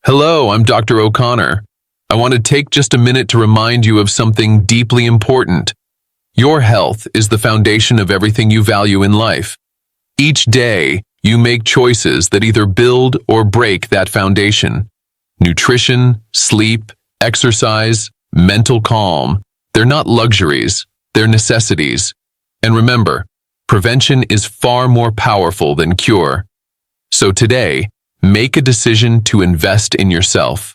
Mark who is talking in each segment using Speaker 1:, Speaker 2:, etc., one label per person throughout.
Speaker 1: Hello, I'm Dr. O'Connor. I want to take just a minute to remind you of something deeply important. Your health is the foundation of everything you value in life. Each day, you make choices that either build or break that foundation. Nutrition, sleep, exercise, mental calm, they're not luxuries, they're necessities. And remember, prevention is far more powerful than cure. So today, make a decision to invest in yourself.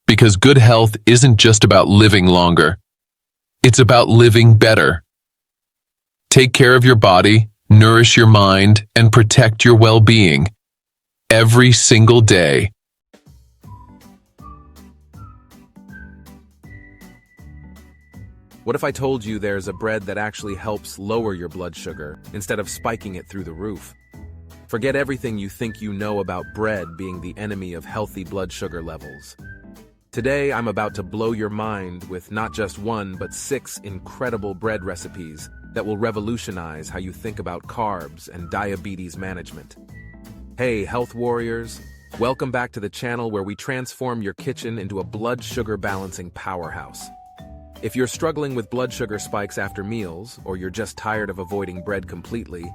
Speaker 1: Because good health isn't just about living longer. It's about living better. Take care of your body, nourish your mind, and protect your well-being. Every single day.
Speaker 2: What if I told you there's a bread that actually helps lower your blood sugar instead of spiking it through the roof? Forget everything you think you know about bread being the enemy of healthy blood sugar levels. Today, I'm about to blow your mind with not just one, but 6 incredible bread recipes that will revolutionize how you think about carbs and diabetes management. Hey, health warriors, welcome back to the channel where we transform your kitchen into a blood sugar balancing powerhouse. If you're struggling with blood sugar spikes after meals, or you're just tired of avoiding bread completely,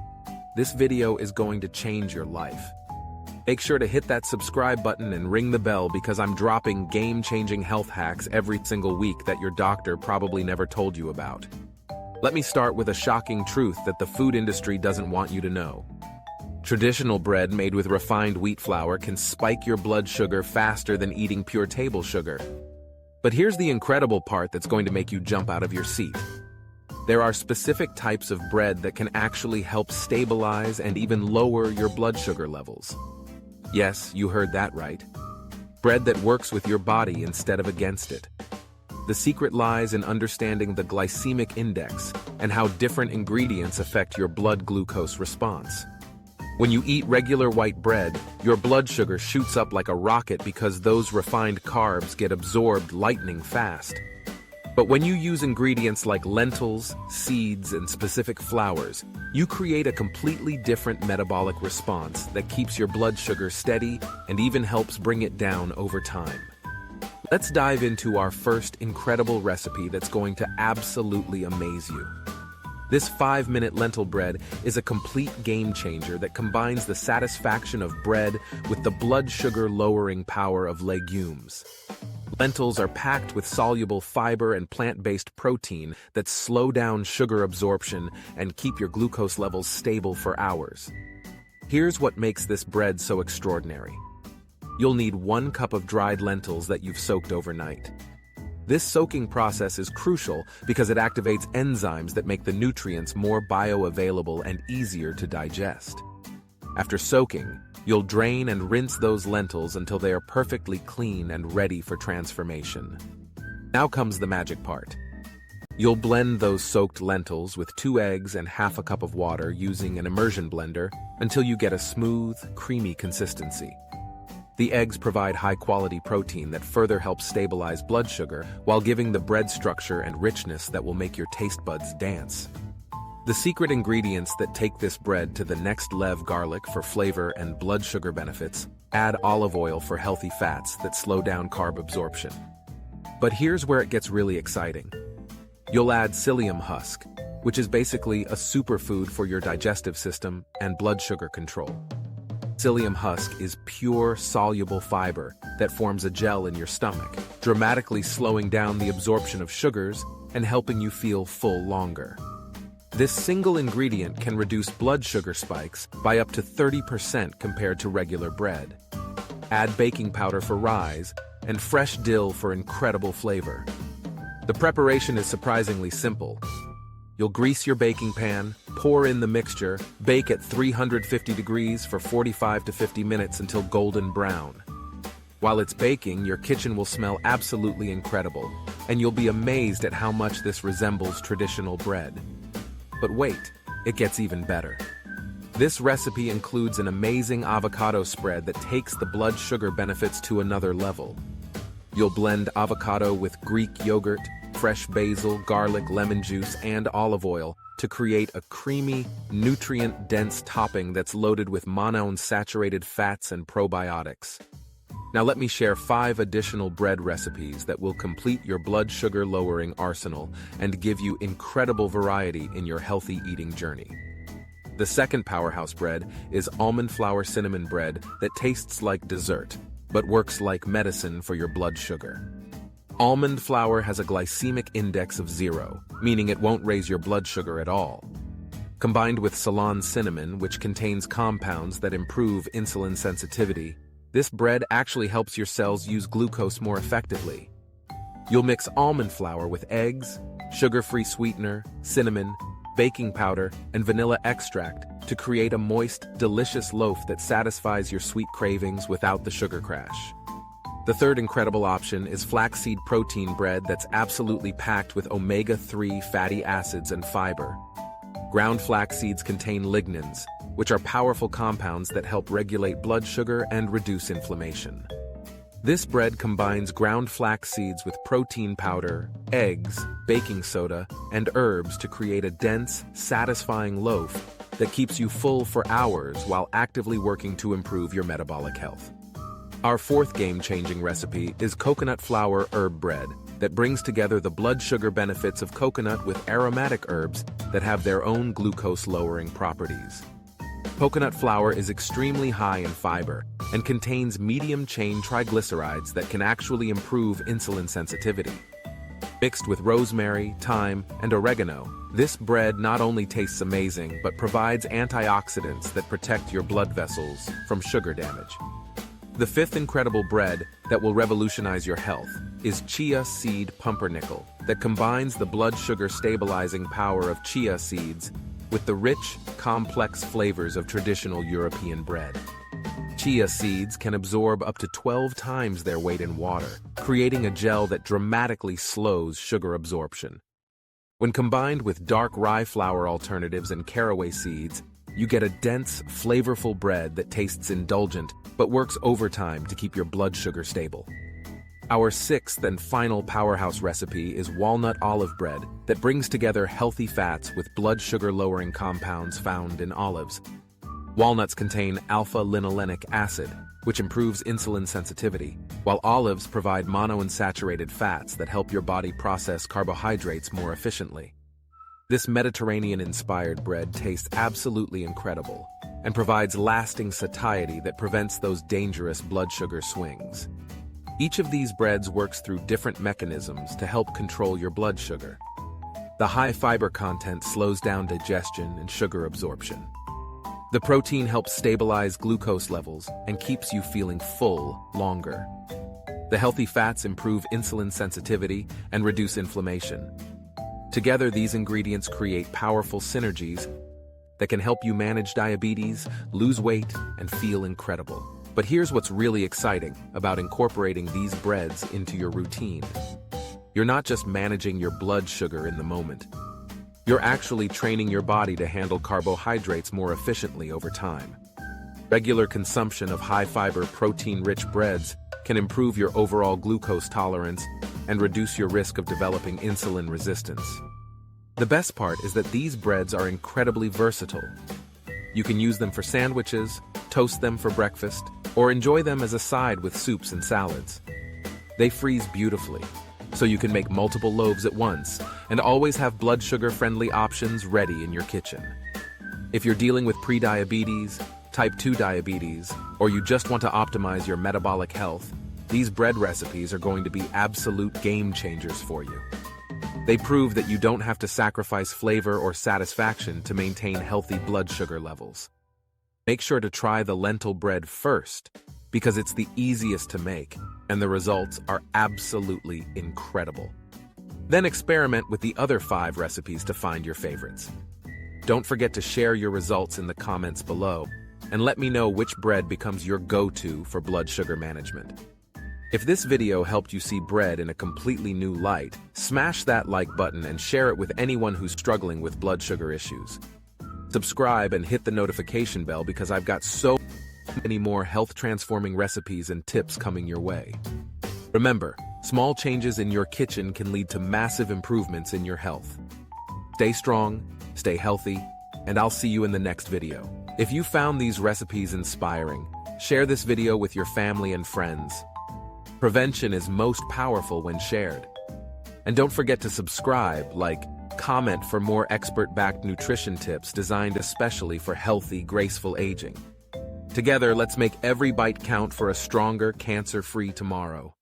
Speaker 2: this video is going to change your life. Make sure to hit that subscribe button and ring the bell because I'm dropping game-changing health hacks every single week that your doctor probably never told you about. Let me start with a shocking truth that the food industry doesn't want you to know. Traditional bread made with refined wheat flour can spike your blood sugar faster than eating pure table sugar. But here's the incredible part that's going to make you jump out of your seat. There are specific types of bread that can actually help stabilize and even lower your blood sugar levels. Yes, you heard that right. Bread that works with your body instead of against it. The secret lies in understanding the glycemic index and how different ingredients affect your blood glucose response. When you eat regular white bread, your blood sugar shoots up like a rocket because those refined carbs get absorbed lightning fast. But when you use ingredients like lentils, seeds, and specific flours, you create a completely different metabolic response that keeps your blood sugar steady and even helps bring it down over time. Let's dive into our first incredible recipe that's going to absolutely amaze you. This 5-minute lentil bread is a complete game changer that combines the satisfaction of bread with the blood sugar lowering power of legumes. Lentils are packed with soluble fiber and plant-based protein that slow down sugar absorption and keep your glucose levels stable for hours. Here's what makes this bread so extraordinary. You'll need 1 cup of dried lentils that you've soaked overnight. This soaking process is crucial because it activates enzymes that make the nutrients more bioavailable and easier to digest. After soaking, you'll drain and rinse those lentils until they are perfectly clean and ready for transformation. Now comes the magic part. You'll blend those soaked lentils with 2 eggs and half a cup of water using an immersion blender until you get a smooth, creamy consistency. The eggs provide high-quality protein that further helps stabilize blood sugar while giving the bread structure and richness that will make your taste buds dance. The secret ingredients that take this bread to the next level: garlic for flavor and blood sugar benefits, add olive oil for healthy fats that slow down carb absorption. But here's where it gets really exciting. You'll add psyllium husk, which is basically a superfood for your digestive system and blood sugar control. Psyllium husk is pure, soluble fiber that forms a gel in your stomach, dramatically slowing down the absorption of sugars and helping you feel full longer. This single ingredient can reduce blood sugar spikes by up to 30% compared to regular bread. Add baking powder for rise and fresh dill for incredible flavor. The preparation is surprisingly simple. You'll grease your baking pan, pour in the mixture, bake at 350 degrees for 45 to 50 minutes until golden brown. While it's baking, your kitchen will smell absolutely incredible, and you'll be amazed at how much this resembles traditional bread. But wait, it gets even better. This recipe includes an amazing avocado spread that takes the blood sugar benefits to another level. You'll blend avocado with Greek yogurt, fresh basil, garlic, lemon juice, and olive oil to create a creamy, nutrient-dense topping that's loaded with monounsaturated fats and probiotics. Now let me share 5 additional bread recipes that will complete your blood sugar lowering arsenal and give you incredible variety in your healthy eating journey. The second powerhouse bread is almond flour cinnamon bread that tastes like dessert, but works like medicine for your blood sugar. Almond flour has a glycemic index of 0, meaning it won't raise your blood sugar at all. Combined with Ceylon cinnamon, which contains compounds that improve insulin sensitivity, this bread actually helps your cells use glucose more effectively. You'll mix almond flour with eggs, sugar-free sweetener, cinnamon, baking powder, and vanilla extract to create a moist, delicious loaf that satisfies your sweet cravings without the sugar crash. The third incredible option is flaxseed protein bread that's absolutely packed with omega-3 fatty acids and fiber. Ground flax seeds contain lignans, which are powerful compounds that help regulate blood sugar and reduce inflammation. This bread combines ground flax seeds with protein powder, eggs, baking soda, and herbs to create a dense, satisfying loaf that keeps you full for hours while actively working to improve your metabolic health. Our fourth game-changing recipe is coconut flour herb bread that brings together the blood sugar benefits of coconut with aromatic herbs that have their own glucose-lowering properties. Coconut flour is extremely high in fiber and contains medium-chain triglycerides that can actually improve insulin sensitivity. Mixed with rosemary, thyme, and oregano, this bread not only tastes amazing but provides antioxidants that protect your blood vessels from sugar damage. The fifth incredible bread that will revolutionize your health is chia seed pumpernickel that combines the blood sugar stabilizing power of chia seeds with the rich, complex flavors of traditional European bread. Chia seeds can absorb up to 12 times their weight in water, creating a gel that dramatically slows sugar absorption. When combined with dark rye flour alternatives and caraway seeds, you get a dense, flavorful bread that tastes indulgent but works overtime to keep your blood sugar stable. Our sixth and final powerhouse recipe is walnut olive bread that brings together healthy fats with blood sugar-lowering compounds found in olives. Walnuts contain alpha-linolenic acid, which improves insulin sensitivity, while olives provide monounsaturated fats that help your body process carbohydrates more efficiently. This Mediterranean-inspired bread tastes absolutely incredible and provides lasting satiety that prevents those dangerous blood sugar swings. Each of these breads works through different mechanisms to help control your blood sugar. The high fiber content slows down digestion and sugar absorption. The protein helps stabilize glucose levels and keeps you feeling full longer. The healthy fats improve insulin sensitivity and reduce inflammation. Together, these ingredients create powerful synergies that can help you manage diabetes, lose weight, and feel incredible. But here's what's really exciting about incorporating these breads into your routine. You're not just managing your blood sugar in the moment. You're actually training your body to handle carbohydrates more efficiently over time. Regular consumption of high-fiber, protein-rich breads can improve your overall glucose tolerance and reduce your risk of developing insulin resistance. The best part is that these breads are incredibly versatile. You can use them for sandwiches, toast them for breakfast, or enjoy them as a side with soups and salads. They freeze beautifully, so you can make multiple loaves at once and always have blood sugar-friendly options ready in your kitchen. If you're dealing with prediabetes, type 2 diabetes, or you just want to optimize your metabolic health, these bread recipes are going to be absolute game changers for you. They prove that you don't have to sacrifice flavor or satisfaction to maintain healthy blood sugar levels. Make sure to try the lentil bread first, because it's the easiest to make, and the results are absolutely incredible. Then experiment with the other 5 recipes to find your favorites. Don't forget to share your results in the comments below, and let me know which bread becomes your go-to for blood sugar management. If this video helped you see bread in a completely new light, smash that like button and share it with anyone who's struggling with blood sugar issues. Subscribe and hit the notification bell because I've got so many more health-transforming recipes and tips coming your way. Remember, small changes in your kitchen can lead to massive improvements in your health. Stay strong, stay healthy, and I'll see you in the next video. If you found these recipes inspiring, Share this video with your family and friends. Prevention is most powerful when shared. And don't forget to subscribe, like, comment for more expert-backed nutrition tips designed especially for healthy, graceful aging. Together, let's make every bite count for a stronger, cancer-free tomorrow.